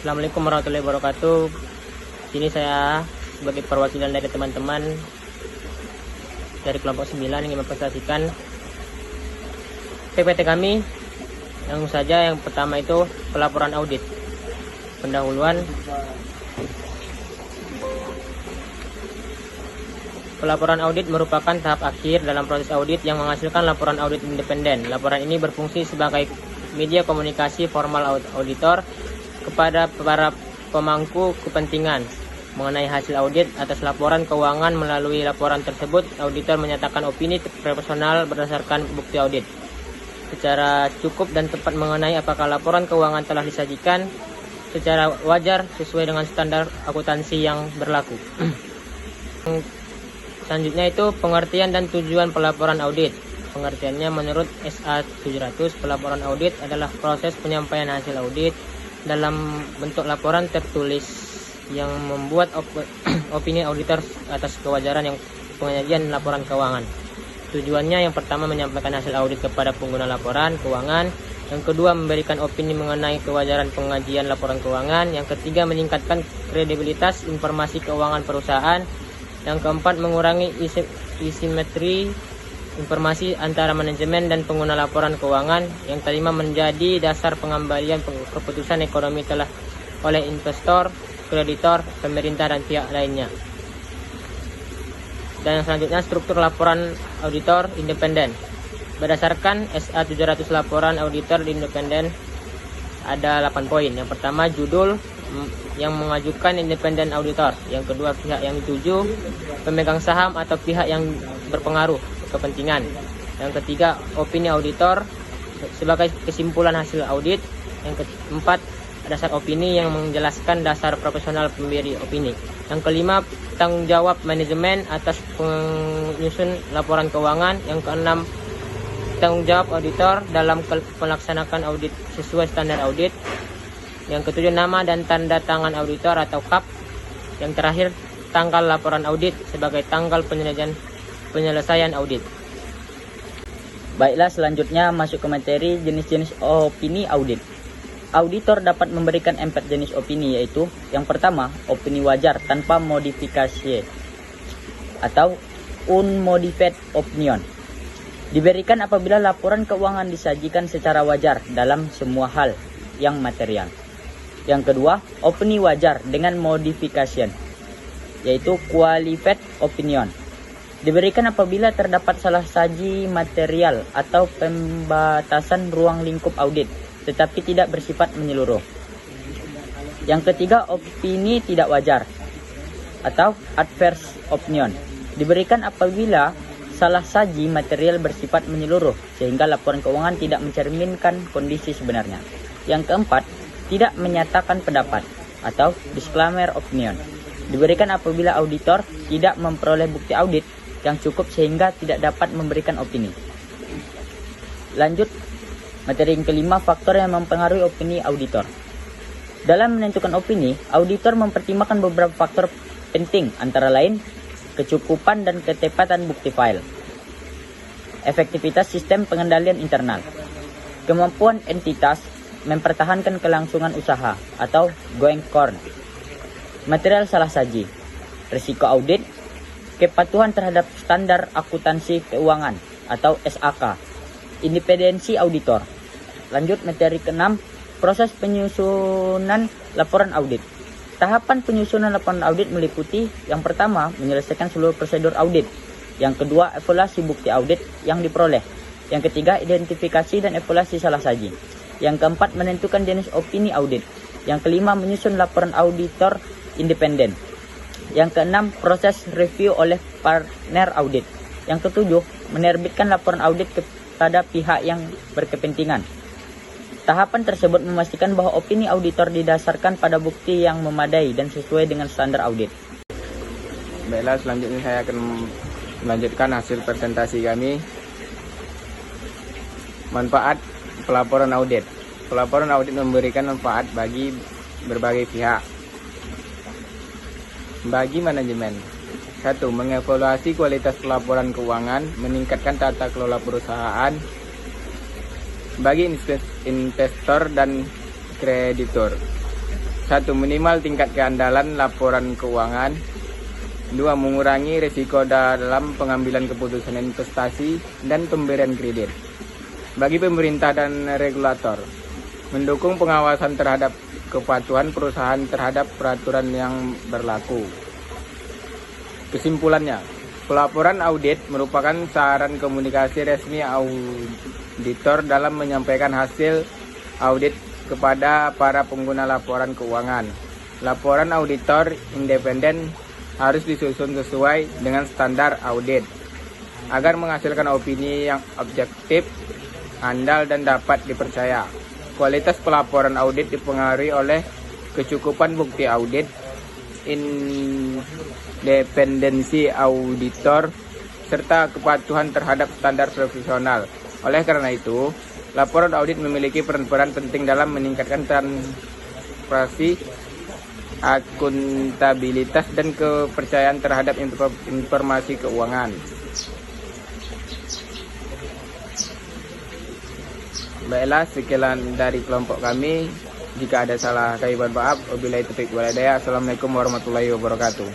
Assalamualaikum warahmatullahi wabarakatuh. Sini saya sebagai perwakilan dari teman-teman dari kelompok 9 yang mempresentasikan PPT kami. Yang pertama itu pelaporan audit. Pendahuluan. Pelaporan audit merupakan tahap akhir dalam proses audit yang menghasilkan laporan audit independen. Laporan ini berfungsi sebagai media komunikasi formal auditor kepada para pemangku kepentingan mengenai hasil audit. Atas laporan keuangan, melalui laporan tersebut auditor menyatakan opini profesional berdasarkan bukti audit secara cukup dan tepat mengenai apakah laporan keuangan telah disajikan secara wajar sesuai dengan standar akuntansi yang berlaku. Selanjutnya itu pengertian dan tujuan pelaporan audit. Pengertiannya menurut SA 700, pelaporan audit adalah proses penyampaian hasil audit dalam bentuk laporan tertulis yang membuat opini auditor atas kewajaran yang penyajian laporan keuangan. Tujuannya yang pertama menyampaikan hasil audit kepada pengguna laporan keuangan, yang kedua memberikan opini mengenai kewajaran pengajian laporan keuangan, yang ketiga meningkatkan kredibilitas informasi keuangan perusahaan, yang keempat mengurangi asimetri informasi antara manajemen dan pengguna laporan keuangan, yang kelima menjadi dasar pengembalian keputusan ekonomi telah oleh investor, kreditor, pemerintah dan pihak lainnya. Dan yang selanjutnya struktur laporan auditor independen. Berdasarkan SA 700, laporan auditor independen ada 8 poin. Yang pertama, judul yang mengajukan independen auditor. Yang kedua, pihak yang dituju, pemegang saham atau pihak yang berpengaruh kepentingan. Yang ketiga, opini auditor sebagai kesimpulan hasil audit. Yang keempat, dasar opini yang menjelaskan dasar profesional pemberi opini. Yang kelima, tanggung jawab manajemen atas penyusun laporan keuangan. Yang keenam, tanggung jawab auditor dalam melaksanakan audit sesuai standar audit. Yang ketujuh, nama dan tanda tangan auditor atau KAP. Yang terakhir, tanggal laporan audit sebagai tanggal penyelesaian audit. Baiklah, selanjutnya masuk ke materi jenis-jenis opini audit. Auditor dapat memberikan 4 jenis opini, yaitu yang pertama, opini wajar tanpa modifikasi atau unmodified opinion. Diberikan apabila laporan keuangan disajikan secara wajar dalam semua hal yang material. Yang kedua, opini wajar dengan modification, yaitu qualified opinion. Diberikan apabila terdapat salah saji material atau pembatasan ruang lingkup audit, tetapi tidak bersifat menyeluruh. Yang ketiga, opini tidak wajar atau adverse opinion. Diberikan apabila salah saji material bersifat menyeluruh sehingga laporan keuangan tidak mencerminkan kondisi sebenarnya. Yang keempat, tidak menyatakan pendapat atau disclaimer opinion. Diberikan apabila auditor tidak memperoleh bukti audit yang cukup sehingga tidak dapat memberikan opini. Lanjut, materi yang kelima, faktor yang mempengaruhi opini auditor. Dalam menentukan opini, auditor mempertimbangkan beberapa faktor penting, antara lain kecukupan dan ketepatan bukti file, efektivitas sistem pengendalian internal, kemampuan entitas mempertahankan kelangsungan usaha atau going concern, material salah saji, risiko audit, kepatuhan terhadap standar akuntansi keuangan atau SAK, independensi auditor. Lanjut, materi ke-6, proses penyusunan laporan audit. Tahapan penyusunan laporan audit meliputi yang pertama, menyelesaikan seluruh prosedur audit. Yang kedua, evaluasi bukti audit yang diperoleh. Yang ketiga, identifikasi dan evaluasi salah saji. Yang keempat, menentukan jenis opini audit. Yang kelima, menyusun laporan auditor independen. Yang keenam, proses review oleh partner audit. Yang ketujuh, menerbitkan laporan audit kepada pihak yang berkepentingan. Tahapan tersebut memastikan bahwa opini auditor didasarkan pada bukti yang memadai dan sesuai dengan standar audit. Baiklah, selanjutnya saya akan melanjutkan hasil presentasi kami. Manfaat pelaporan audit. Pelaporan audit memberikan manfaat bagi berbagai pihak. Bagi manajemen, 1. Mengevaluasi kualitas pelaporan keuangan, meningkatkan tata kelola perusahaan. Bagi investor dan kreditor, 1. Minimal tingkat keandalan laporan keuangan. 2. Mengurangi risiko dalam pengambilan keputusan investasi dan pemberian kredit. Bagi pemerintah dan regulator, mendukung pengawasan terhadap kepatuhan perusahaan terhadap peraturan yang berlaku. Kesimpulannya, pelaporan audit merupakan saran komunikasi resmi auditor dalam menyampaikan hasil audit kepada para pengguna laporan keuangan. Laporan auditor independen harus disusun sesuai dengan standar audit agar menghasilkan opini yang objektif, andal, dan dapat dipercaya. Kualitas pelaporan audit dipengaruhi oleh kecukupan bukti audit, independensi auditor, serta kepatuhan terhadap standar profesional. Oleh karena itu, laporan audit memiliki peran penting dalam meningkatkan transparansi, akuntabilitas, dan kepercayaan terhadap informasi keuangan. Baiklah, sekian dari kelompok kami. Jika ada salah, kami mohon maaf. Wabillahi taufiq wal hidayah. Assalamualaikum warahmatullahi wabarakatuh.